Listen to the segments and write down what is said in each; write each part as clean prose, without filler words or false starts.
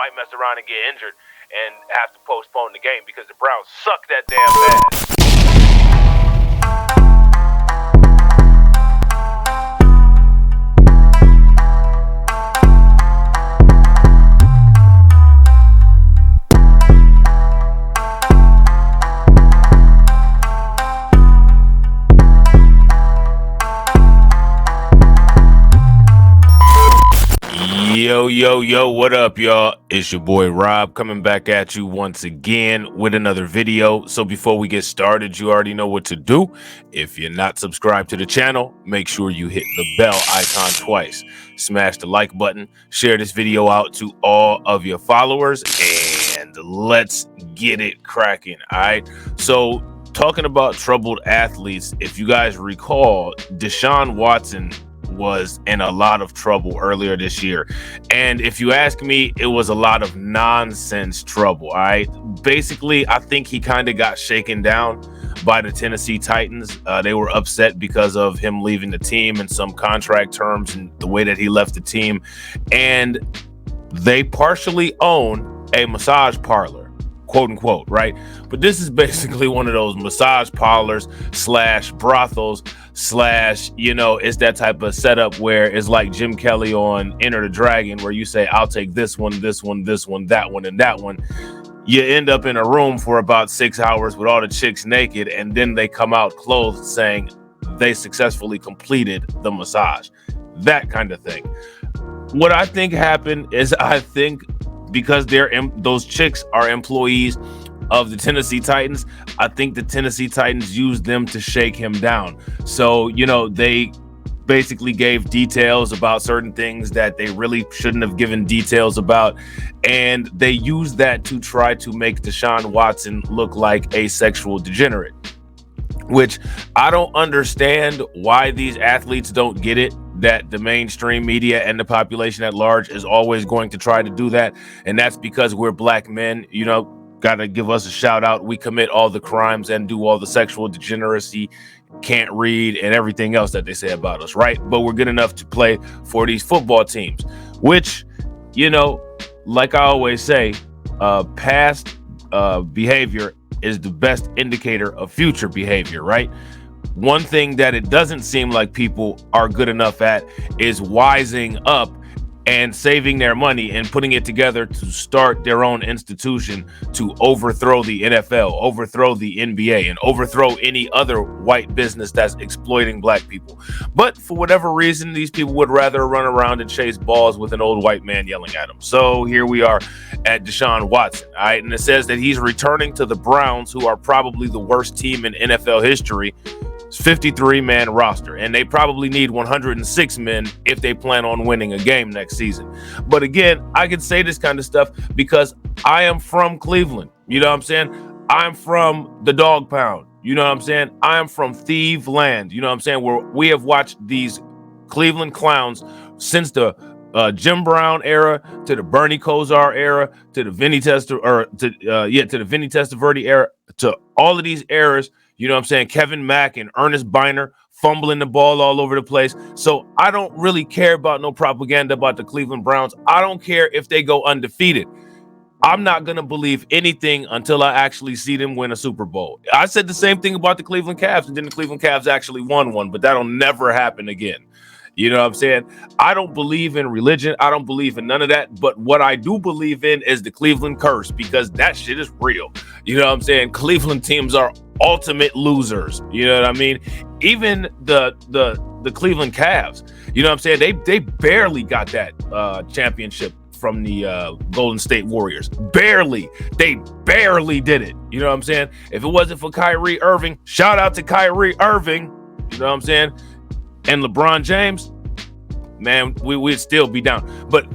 might mess around and get injured and have to postpone the game because the Browns suck that damn bad. Yo, what up, y'all? It's your boy Rob coming back at you once again with another video. So before we get started, you already know what to do. If you're not subscribed to the channel, make sure you hit the bell icon twice. Smash the like button, share this video out to all of your followers, and let's get it cracking, all right? So talking about troubled athletes, if you guys recall, Deshaun Watson was in a lot of trouble earlier this year, and if you ask me, it was a lot of nonsense trouble. All right, basically I think he kind of got shaken down by the Tennessee Titans. They were upset because of him leaving the team and some contract terms and the way that he left the team, and they partially own a massage parlor, quote unquote, right? But this is basically one of those massage parlors slash brothels slash, you know, it's that type of setup where it's like Jim Kelly on Enter the Dragon, where you say, I'll take this one, this one, this one, that one, and that one. You end up in a room for about 6 hours with all the chicks naked, and then they come out clothed saying they successfully completed the massage. That kind of thing. What I think happened is, I think because those chicks are employees of the Tennessee Titans, I think the Tennessee Titans used them to shake him down. So, you know, they basically gave details about certain things that they really shouldn't have given details about, and they used that to try to make Deshaun Watson look like a sexual degenerate, which I don't understand why these athletes don't get it, that the mainstream media and the population at large is always going to try to do that. And that's because we're black men, you know, gotta give us a shout out. We commit all the crimes and do all the sexual degeneracy, can't read, and everything else that they say about us, right? But we're good enough to play for these football teams, which, you know, like I always say, past behavior is the best indicator of future behavior, right? One thing that it doesn't seem like people are good enough at is wising up and saving their money and putting it together to start their own institution to overthrow the NFL, overthrow the NBA, and overthrow any other white business that's exploiting black people. But for whatever reason, these people would rather run around and chase balls with an old white man yelling at them. So here we are at Deshaun Watson, all right? And it says that he's returning to the Browns, who are probably the worst team in NFL history. 53-man roster, and they probably need 106 men if they plan on winning a game next season. But again, I can say this kind of stuff because I am from Cleveland. You know what I'm saying? I'm from the dog pound. You know what I'm saying? I am from Thieve Land. You know what I'm saying? Where we have watched these Cleveland clowns since the Jim Brown era, to the Bernie Kosar era, to the Vinny Testaverde era, to all of these eras. You know what I'm saying? Kevin Mack and Ernest Biner fumbling the ball all over the place. So I don't really care about no propaganda about the Cleveland Browns. I don't care if they go undefeated. I'm not going to believe anything until I actually see them win a Super Bowl. I said the same thing about the Cleveland Cavs, and then the Cleveland Cavs actually won one, but that'll never happen again. You know what I'm saying? I don't believe in religion. I don't believe in none of that. But what I do believe in is the Cleveland curse, because that shit is real. You know what I'm saying? Cleveland teams are ultimate losers. You know what I mean? Even the Cleveland Cavs, you know what I'm saying? They barely got that championship from the Golden State Warriors. Barely. They barely did it. You know what I'm saying? If it wasn't for Kyrie Irving, shout out to Kyrie Irving. You know what I'm saying? And LeBron James, man, we'd still be down. But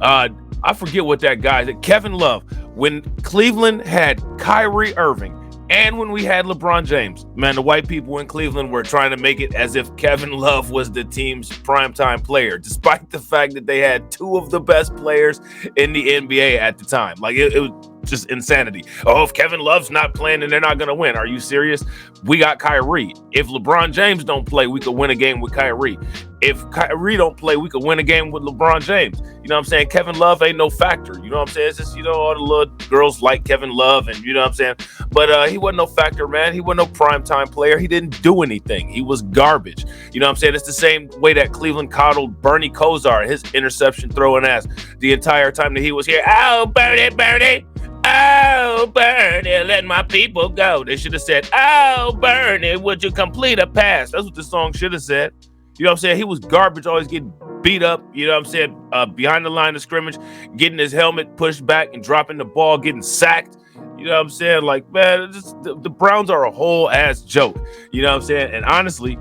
I forget what that guy, Kevin Love, when Cleveland had Kyrie Irving and when we had LeBron James, man, the white people in Cleveland were trying to make it as if Kevin Love was the team's primetime player, despite the fact that they had two of the best players in the NBA at the time. Like, it was just insanity. Oh, if Kevin Love's not playing, then they're not going to win. Are you serious? We got Kyrie. If LeBron James don't play, we could win a game with Kyrie. If Kyrie don't play, we could win a game with LeBron James. You know what I'm saying? Kevin Love ain't no factor. You know what I'm saying? It's just, all the little girls like Kevin Love, and you know what I'm saying? But he wasn't no factor, man. He wasn't no primetime player. He didn't do anything. He was garbage. You know what I'm saying? It's the same way that Cleveland coddled Bernie Kosar, his interception throwing ass, the entire time that he was here. Oh, Bernie. Oh, Bernie, let my people go. They should have said, oh, Bernie, would you complete a pass? That's what the song should have said. You know what I'm saying? He was garbage, always getting beat up, you know what I'm saying, behind the line of scrimmage, getting his helmet pushed back and dropping the ball, getting sacked. You know what I'm saying? Like, man, the Browns are a whole ass joke. You know what I'm saying? And honestly,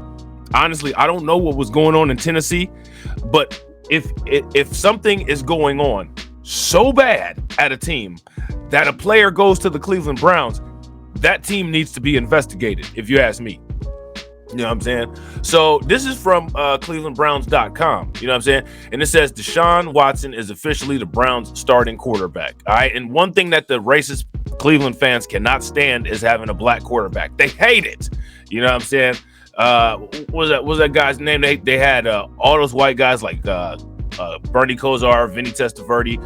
I don't know what was going on in Tennessee, but if something is going on so bad at a team that a player goes to the Cleveland Browns, that team needs to be investigated, if you ask me. You know what I'm saying? So this is from clevelandbrowns.com. You know what I'm saying? And it says Deshaun Watson is officially the Browns starting quarterback. All right. And one thing that the racist Cleveland fans cannot stand is having a black quarterback. They hate it. You know what I'm saying? What was that guy's name? They had all those white guys like Bernie Kosar, Vinny Testaverde,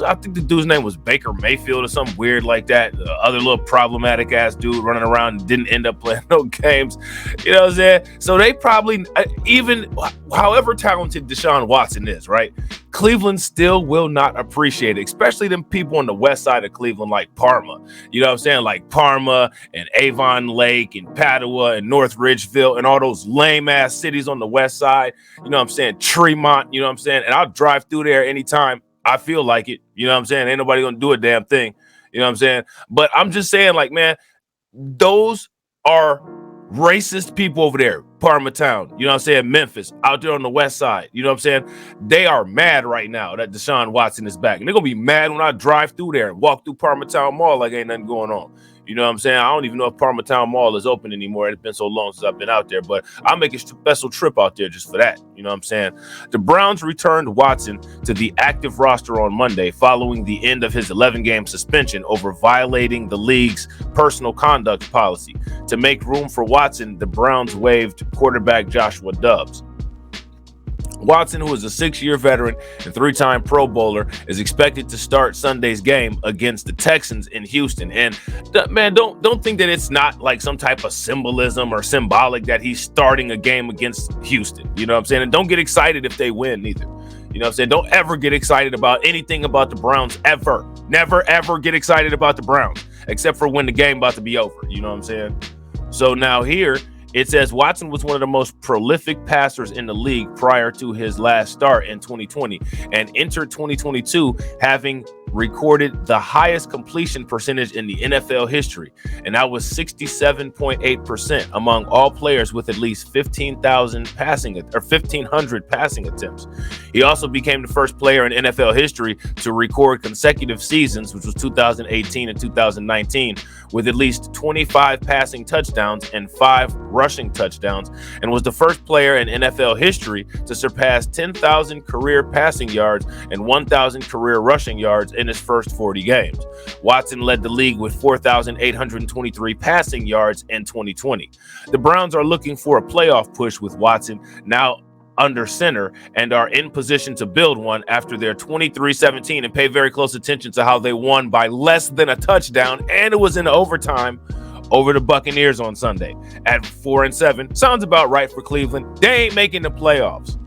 I think the dude's name was Baker Mayfield or something weird like that. The other little problematic ass dude running around and didn't end up playing no games. You know what I'm saying? So they probably, even however talented Deshaun Watson is, right? Cleveland still will not appreciate it, especially them people on the west side of Cleveland like Parma. You know what I'm saying? Like Parma and Avon Lake and Padua and North Ridgeville and all those lame ass cities on the west side. You know what I'm saying? Tremont, you know what I'm saying? And I'll drive through there anytime I feel like it. You know what I'm saying? Ain't nobody gonna do a damn thing. You know what I'm saying? But I'm just saying, like, man, those are racist people over there. Parma Town, you know what I'm saying? Memphis, out there on the west side. You know what I'm saying? They are mad right now that Deshaun Watson is back. And they're gonna be mad when I drive through there and walk through Parma Town Mall like ain't nothing going on. You know what I'm saying? I don't even know if Parma Town Mall is open anymore. It's been so long since I've been out there, but I'll make a special trip out there just for that. You know what I'm saying? The Browns returned Watson to the active roster on Monday following the end of his 11-game suspension over violating the league's personal conduct policy. To make room for Watson, the Browns waived quarterback Joshua Dobbs. Watson, who is a 6-year veteran and 3-time Pro Bowler, is expected to start Sunday's game against the Texans in Houston. And man, don't think that it's not like some type of symbolism or symbolic that he's starting a game against Houston. You know what I'm saying? And don't get excited if they win either. You know what I'm saying? Don't ever get excited about anything about the Browns ever. Never, ever get excited about the Browns, except for when the game about to be over. You know what I'm saying? So now here, it says Watson was one of the most prolific passers in the league prior to his last start in 2020 and entered 2022 having recorded the highest completion percentage in the NFL history, and that was 67.8% among all players with at least 15,000 passing or 1,500 passing attempts. He also became the first player in NFL history to record consecutive seasons, which was 2018 and 2019, with at least 25 passing touchdowns and 5 rushing touchdowns, and was the first player in NFL history to surpass 10,000 career passing yards and 1,000 career rushing yards in his first 40 games. Watson led the league with 4,823 passing yards in 2020. The Browns are looking for a playoff push with Watson now under center and are in position to build one after their 23-17, and pay very close attention to how they won by less than a touchdown, and it was in overtime over the Buccaneers on Sunday at 4-7. Sounds about right for Cleveland. They ain't making the playoffs.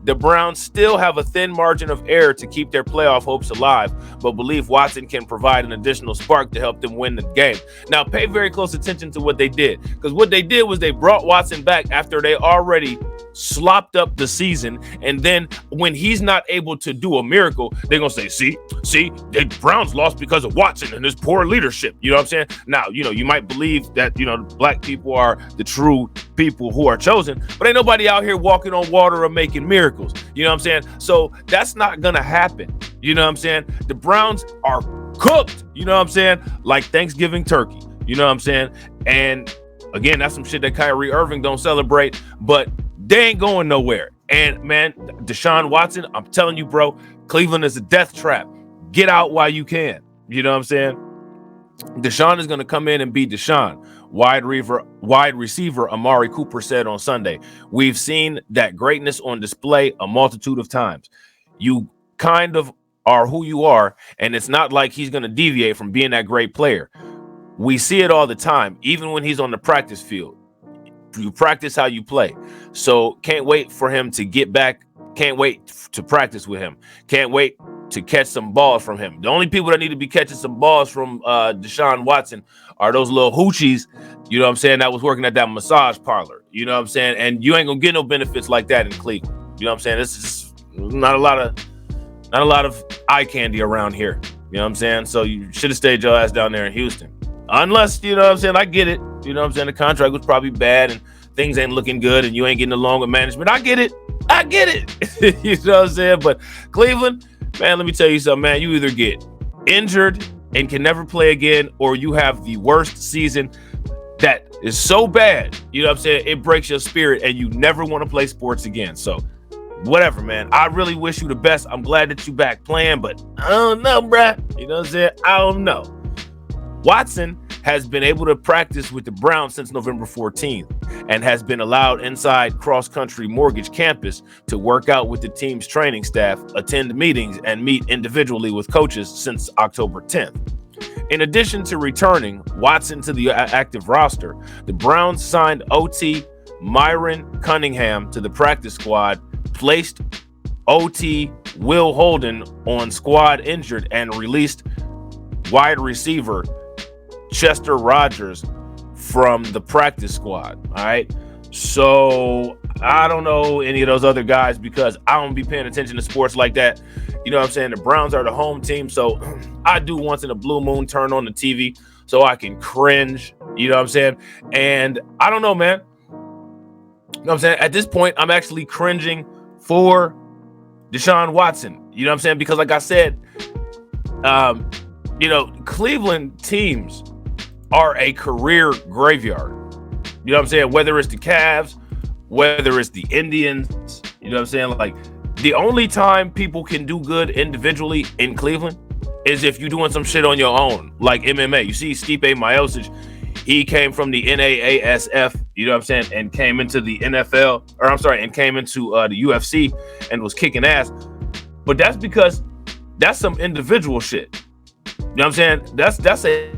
The Browns still have a thin margin of error to keep their playoff hopes alive, but believe Watson can provide an additional spark to help them win the game. Now, pay very close attention to what they did, because what they did was they brought Watson back after they already slopped up the season, and then when he's not able to do a miracle, they're gonna say, see, the Browns lost because of Watson and his poor leadership. You know what I'm saying? Now, you might believe that black people are the true people who are chosen, but ain't nobody out here walking on water or making miracles. You know what I'm saying? So that's not gonna happen. You know what I'm saying? The Browns are cooked, you know what I'm saying, like Thanksgiving turkey. You know what I'm saying? And again, that's some shit that Kyrie Irving don't celebrate, but they ain't going nowhere. And man, Deshaun Watson, I'm telling you, bro, Cleveland is a death trap. Get out while you can. You know what I'm saying? Deshaun is going to come in and be Deshaun. Wide receiver Amari Cooper said on Sunday, "We've seen that greatness on display a multitude of times. You kind of are who you are, and it's not like he's going to deviate from being that great player. We see it all the time, even when he's on the practice field. You practice how you play. So can't wait for him to get back. Can't wait to practice with him. Can't wait to catch some balls from him. The only people that need to be catching some balls from Deshaun Watson are those little hoochies, you know what I'm saying, that was working at that massage parlor. You know what I'm saying? And you ain't gonna get no benefits like that in Cleveland. You know what I'm saying? This is not a lot of eye candy around here. You know what I'm saying? So you should have stayed your ass down there in Houston. Unless, you know what I'm saying, I get it. You know what I'm saying? The contract was probably bad and things ain't looking good and you ain't getting along with management. I get it. You know what I'm saying? But Cleveland, man, let me tell you something, man. You either get injured and can never play again, or you have the worst season that is so bad, you know what I'm saying, it breaks your spirit and you never want to play sports again. So whatever, man. I really wish you the best. I'm glad that you back playing, but I don't know, bruh. You know what I'm saying? I don't know. Watson has been able to practice with the Browns since November 14th and has been allowed inside cross-country mortgage campus to work out with the team's training staff, attend meetings, and meet individually with coaches since October 10th. In addition to returning Watson to the active roster, the Browns signed OT Myron Cunningham to the practice squad, placed OT Will Holden on squad injured, and released wide receiver Chester Rogers from the practice squad. All right. So I don't know any of those other guys because I don't be paying attention to sports like that. You know what I'm saying? The Browns are the home team. So I do once in a blue moon turn on the TV so I can cringe. You know what I'm saying? And I don't know, man. You know what I'm saying? At this point, I'm actually cringing for Deshaun Watson. You know what I'm saying? Because like I said, you know, Cleveland teams are a career graveyard. You know what I'm saying? Whether it's the Cavs, whether it's the Indians, you know what I'm saying? Like, the only time people can do good individually in Cleveland is if you're doing some shit on your own, like MMA. You see Stipe Miocic, he came from the NAASF, you know what I'm saying, and came into the NFL, or I'm sorry, and came into the UFC and was kicking ass. But that's because that's some individual shit. You know what I'm saying? That's a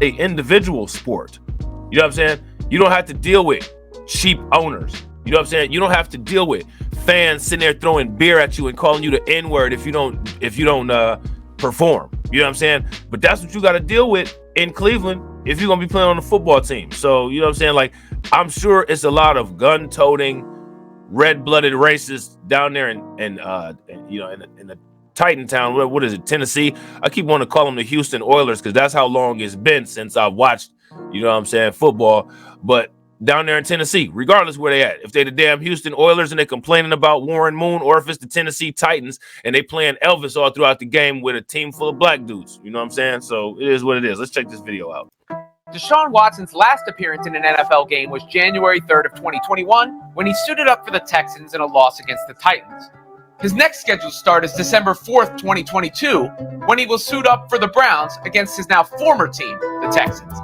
individual sport. You know what I'm saying? You don't have to deal with cheap owners. You know what I'm saying? You don't have to deal with fans sitting there throwing beer at you and calling you the N-word if you don't perform. You know what I'm saying? But that's what you got to deal with in Cleveland if you're gonna be playing on the football team. So you know what I'm saying? Like, I'm sure it's a lot of gun-toting, red-blooded racists down there in the Titan town. What is it? Tennessee. I keep wanting to call them the Houston Oilers because that's how long it's been since I've watched, you know what I'm saying, football. But down there in Tennessee, regardless where they at, if they the damn Houston Oilers and they complaining about Warren Moon, or if it's the Tennessee Titans and they playing Elvis all throughout the game with a team full of black dudes, you know what I'm saying? So it is what it is. Let's check this video out. Deshaun Watson's last appearance in an NFL game was January 3rd of 2021 when he suited up for the Texans in a loss against the Titans. His next scheduled start is December 4th, 2022, when he will suit up for the Browns against his now former team, the Texans.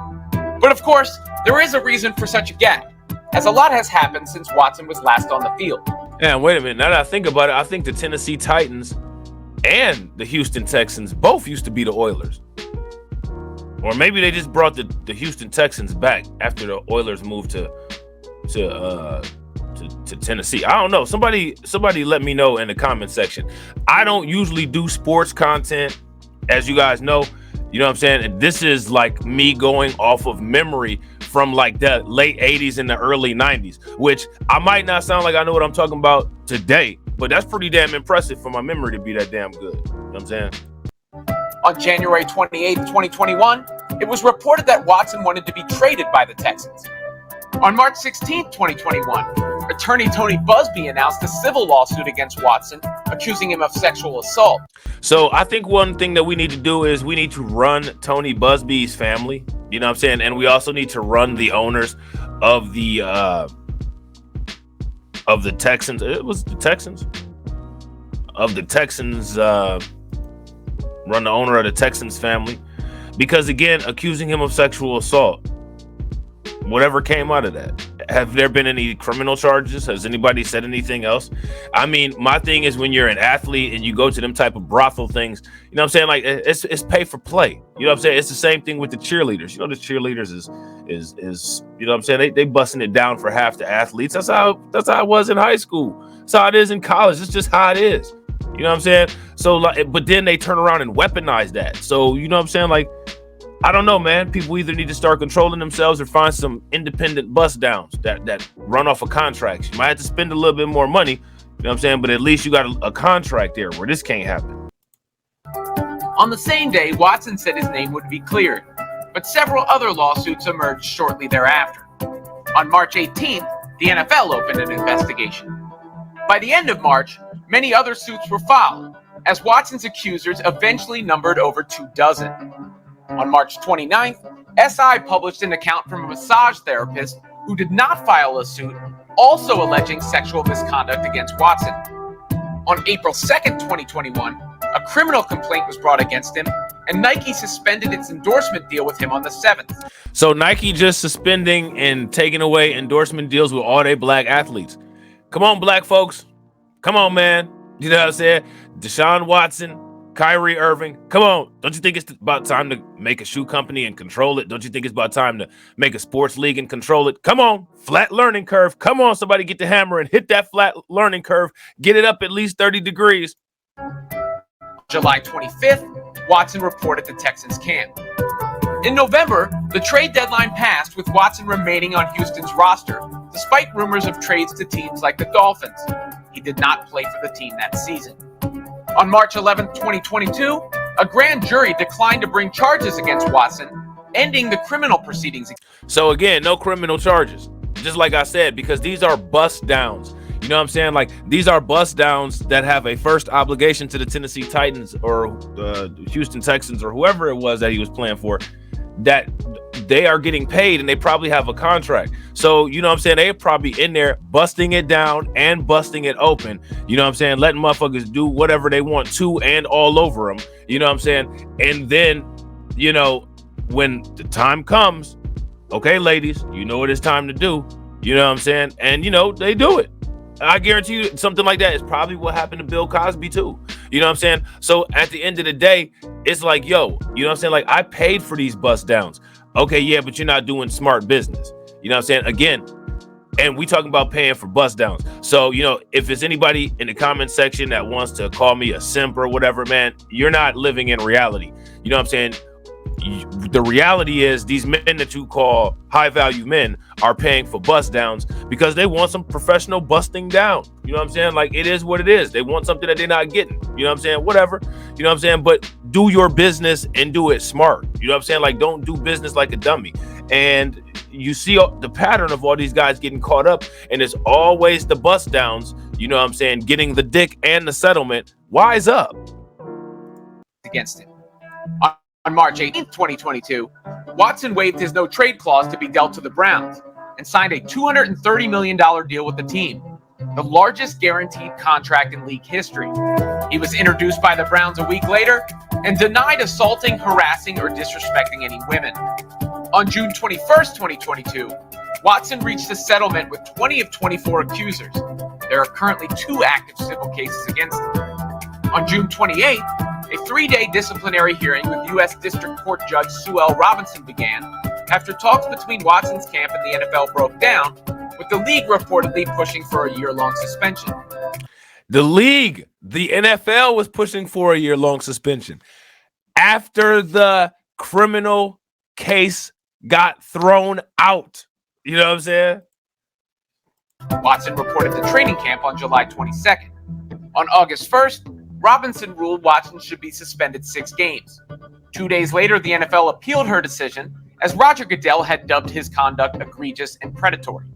But of course, there is a reason for such a gap, as a lot has happened since Watson was last on the field. Yeah, wait a minute. Now that I think about it, I think the Tennessee Titans and the Houston Texans both used to be the Oilers. Or maybe they just brought the Houston Texans back after the Oilers moved to Tennessee. I don't know. Somebody let me know in the comment section. I don't usually do sports content, as you guys know. You know what I'm saying? And this is like me going off of memory from like the late 80s and the early 90s, which I might not sound like I know what I'm talking about today, but that's pretty damn impressive for my memory to be that damn good. You know what I'm saying? On January 28th, 2021, it was reported that Watson wanted to be traded by the Texans. On March 16th, 2021, attorney Tony Busby announced a civil lawsuit against Watson, accusing him of sexual assault. So I think one thing that we need to do is we need to run Tony Busby's family, you know what I'm saying? And we also need to run the owners of the Texans. It was the Texans. Of the Texans, run the owner of the Texans family. Because again, accusing him of sexual assault, whatever came out of that. Have there been any criminal charges? Has anybody said anything else? I mean, my thing is when you're an athlete and you go to them type of brothel things, you know what I'm saying? Like it's pay for play. You know what I'm saying? It's the same thing with the cheerleaders. You know, the cheerleaders is you know what I'm saying? They busting it down for half the athletes. That's how it was in high school. That's how it is in college. It's just how it is. You know what I'm saying? So like, but then they turn around and weaponize that. So you know what I'm saying? Like, I don't know, man. People either need to start controlling themselves or find some independent bust downs that run off of contracts. You might have to spend a little bit more money, you know what I'm saying? But at least you got a contract there where this can't happen. On the same day, Watson said his name would be cleared, but several other lawsuits emerged shortly thereafter. On March 18th, the NFL opened an investigation. By the end of March, many other suits were filed, as Watson's accusers eventually numbered over 24. On March 29th, SI published an account from a massage therapist who did not file a suit, also alleging sexual misconduct against Watson. On April 2nd, 2021, a criminal complaint was brought against him, and Nike suspended its endorsement deal with him on the 7th. So Nike just suspending and taking away endorsement deals with all their black athletes. Come on, black folks. Come on, man. You know what I'm saying? Deshaun Watson, Kyrie Irving, come on. Don't you think it's about time to make a shoe company and control it? Don't you think it's about time to make a sports league and control it? Come on, flat learning curve. Come on, somebody get the hammer and hit that flat learning curve. Get it up at least 30 degrees. July 25th, Watson reported the Texans camp. In November, the trade deadline passed with Watson remaining on Houston's roster, despite rumors of trades to teams like the Dolphins. He did not play for the team that season. On March 11, 2022, a grand jury declined to bring charges against Watson, ending the criminal proceedings. So again, no criminal charges. Just like I said, because these are bust downs. You know what I'm saying? Like, these are bust downs that have a first obligation to the Tennessee Titans or Houston Texans or whoever it was that he was playing for, that they are getting paid and they probably have a contract. So, you know what I'm saying? They're probably in there busting it down and busting it open. You know what I'm saying? Letting motherfuckers do whatever they want to and all over them. You know what I'm saying? And then, you know, when the time comes, okay, ladies, you know what it's time to do. You know what I'm saying? And, you know, they do it. I guarantee you something like that is probably what happened to Bill Cosby too. You know what I'm saying? So at the end of the day, it's like, yo, you know what I'm saying? Like, I paid for these bust downs. Okay, yeah, but you're not doing smart business. You know what I'm saying? Again, and we talking about paying for bust downs. So, you know, if it's anybody in the comment section that wants to call me a simp or whatever, man, you're not living in reality. You know what I'm saying? The reality is these men that you call high value men are paying for bust downs because they want some professional busting down. You know what I'm saying? Like, it is what it is. They want something that they're not getting. You know what I'm saying? Whatever. You know what I'm saying? But do your business and do it smart. You know what I'm saying? Like, don't do business like a dummy. And you see the pattern of all these guys getting caught up, and it's always the bust downs. You know what I'm saying? Getting the dick and the settlement. Wise up. Against him. On March 18, 2022, Watson waived his no-trade clause to be dealt to the Browns and signed a $230 million deal with the team, the largest guaranteed contract in league history. He was introduced by the Browns a week later and denied assaulting, harassing, or disrespecting any women. On June 21st, 2022, Watson reached a settlement with 20 of 24 accusers. There are currently 2 active civil cases against him. On June 28th, a 3-day disciplinary hearing with U.S. District Court Judge Sue L. Robinson began after talks between Watson's camp and the NFL broke down, with the league reportedly pushing for a year-long suspension. The NFL was pushing for a year-long suspension after the criminal case got thrown out. You know what I'm saying? Watson reported to training camp on July 22nd. On August 1st, Robinson ruled Watson should be suspended 6 games. 2 days later, the NFL appealed her decision, as Roger Goodell had dubbed his conduct egregious and predatory.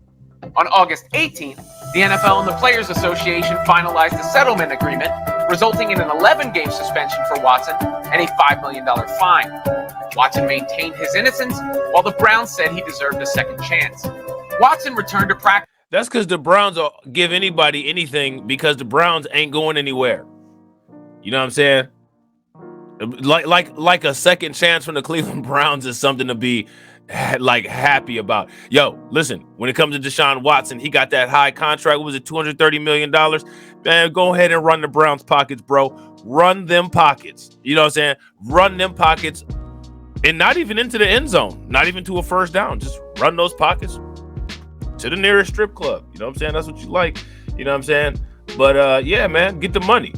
On August 18th, the NFL and the Players Association finalized a settlement agreement, resulting in an 11-game suspension for Watson and a $5 million fine. Watson maintained his innocence, while the Browns said he deserved a second chance. Watson returned to practice. That's because the Browns will give anybody anything because the Browns ain't going anywhere. You know what I'm saying? Like a second chance from the Cleveland Browns is something to be like happy about. Yo, listen, when it comes to Deshaun Watson, he got that high contract. What was it, $230 million? Man, go ahead and run the Browns pockets, bro. Run them pockets. You know what I'm saying? Run them pockets, and not even into the end zone, not even to a first down. Just run those pockets to the nearest strip club. You know what I'm saying? That's what you like. You know what I'm saying? But yeah, man, get the money.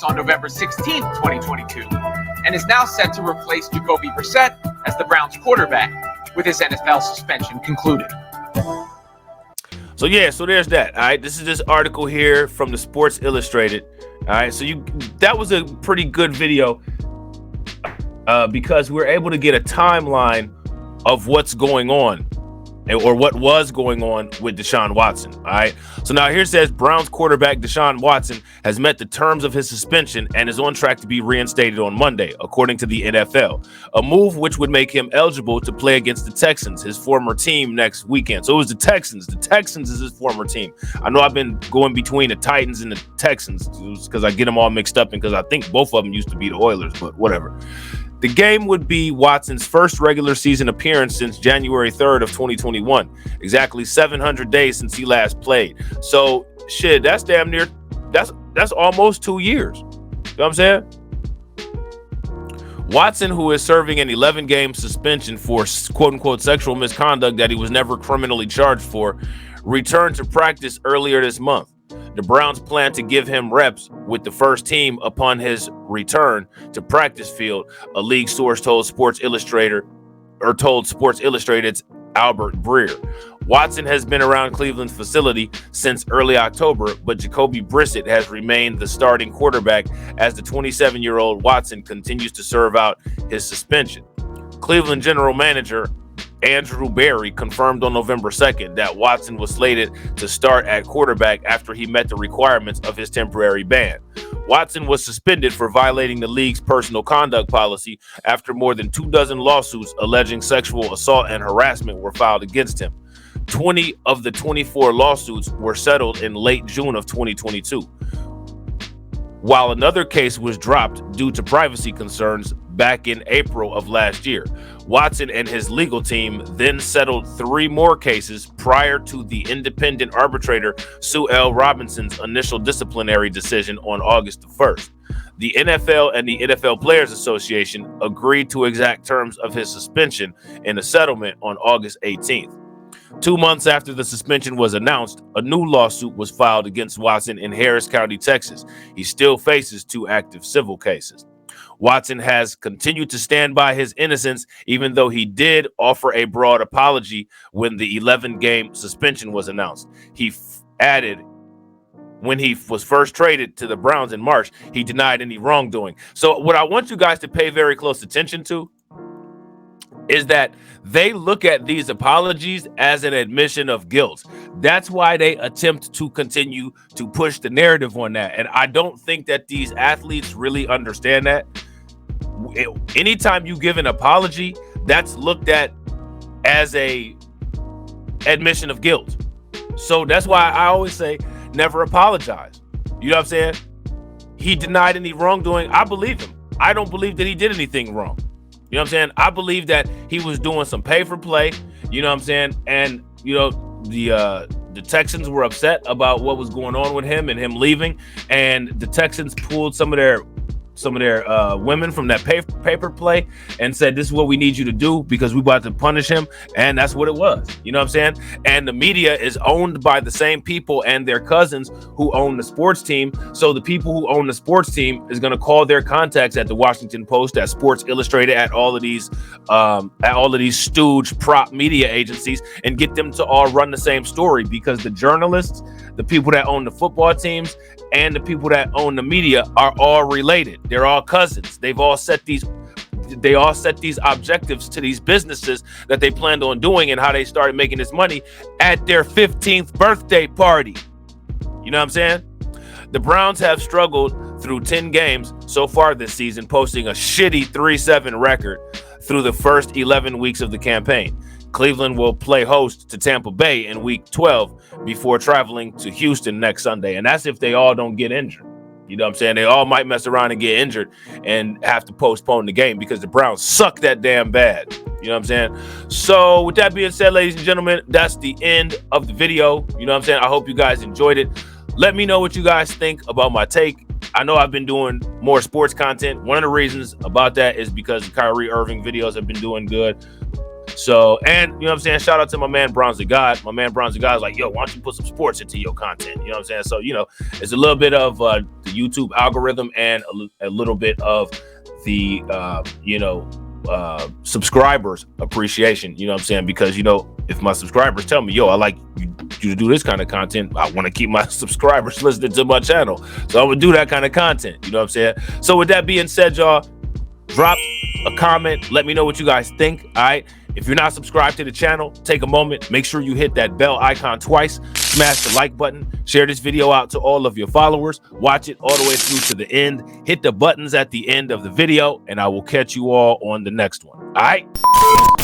On November 16th, 2022, and is now set to replace Jacoby Brissett as the Browns quarterback with his NFL suspension concluded. So yeah, so there's that. All right, this is this article here from the Sports Illustrated. All right, so that was a pretty good video because we're able to get a timeline of what's going on, or what was going on with Deshaun Watson. All right. So now here says Browns quarterback Deshaun Watson has met the terms of his suspension and is on track to be reinstated on Monday, according to the NFL. A move which would make him eligible to play against the Texans, his former team, next weekend. So it was the Texans. The Texans is his former team. I know I've been going between the Titans and the Texans because I get them all mixed up, and because I think both of them used to be the Oilers, but whatever. The game would be Watson's first regular season appearance since January 3rd of 2021, exactly 700 days since he last played. So, shit, that's damn near, that's almost 2 years. You know what I'm saying? Watson, who is serving an 11-game suspension for quote-unquote sexual misconduct that he was never criminally charged for, returned to practice earlier this month. The Browns plan to give him reps with the first team upon his return to practice field, a league source told Sports Illustrated's Albert Breer. Watson has been around Cleveland's facility since early October, but Jacoby Brissett has remained the starting quarterback as the 27-year-old Watson continues to serve out his suspension. Cleveland general manager Andrew Berry confirmed on November 2nd that Watson was slated to start at quarterback after he met the requirements of his temporary ban. Watson was suspended for violating the league's personal conduct policy after more than 24 lawsuits alleging sexual assault and harassment were filed against him. 20 of the 24 lawsuits were settled in late June of 2022, while another case was dropped due to privacy concerns back in April of last year. Watson and his legal team then settled 3 more cases prior to the independent arbitrator Sue L. Robinson's initial disciplinary decision on August 1st. The NFL and the NFL Players Association agreed to exact terms of his suspension in a settlement on August 18th. 2 months after the suspension was announced, a new lawsuit was filed against Watson in Harris County, Texas. He still faces 2 active civil cases. Watson has continued to stand by his innocence, even though he did offer a broad apology when the 11-game suspension was announced. He added, when he was first traded to the Browns in March, he denied any wrongdoing. So what I want you guys to pay very close attention to is that they look at these apologies as an admission of guilt. That's why they attempt to continue to push the narrative on that. And I don't think that these athletes really understand that. Anytime you give an apology, that's looked at as a admission of guilt. So that's why I always say never apologize. You know what I'm saying? He denied any wrongdoing. I believe him. I don't believe that he did anything wrong. You know what I'm saying? I believe that he was doing some pay for play. You know what I'm saying? And, you know, the Texans were upset about what was going on with him and him leaving. And the Texans pulled some of their women from that paper play and said, this is what we need you to do because we about to punish him. And that's what it was. You know what I'm saying? And the media is owned by the same people and their cousins who own the sports team. So the people who own the sports team is going to call their contacts at the Washington Post, at Sports Illustrated, at all of these stooge prop media agencies and get them to all run the same story, because the journalists, the people that own the football teams, and the people that own the media are all related. They're all cousins. They all set these objectives to these businesses that they planned on doing, and how they started making this money at their 15th birthday party. You know what I'm saying? The Browns have struggled through 10 games so far this season, posting a shitty 3-7 record through the first 11 weeks of the campaign. Cleveland will play host to Tampa Bay in Week 12 before traveling to Houston next Sunday. And that's if they all don't get injured. You know what I'm saying? They all might mess around and get injured and have to postpone the game because the Browns suck that damn bad. You know what I'm saying? So with that being said, ladies and gentlemen, that's the end of the video. You know what I'm saying? I hope you guys enjoyed it. Let me know what you guys think about my take. I know I've been doing more sports content. One of the reasons about that is because the Kyrie Irving videos have been doing good. So, and you know what I'm saying? Shout out to my man Bronze the God. My man Bronze the God is like, yo, why don't you put some sports into your content? You know what I'm saying? So, you know, it's a little bit of the YouTube algorithm and a little bit of the, subscribers appreciation. You know what I'm saying? Because, you know, if my subscribers tell me, yo, I like you to do this kind of content, I want to keep my subscribers listening to my channel. So I'm going to do that kind of content. You know what I'm saying? So with that being said, y'all, drop a comment. Let me know what you guys think. All right. If you're not subscribed to the channel, take a moment. Make sure you hit that bell icon twice. Smash the like button. Share this video out to all of your followers. Watch it all the way through to the end. Hit the buttons at the end of the video, and I will catch you all on the next one. All right?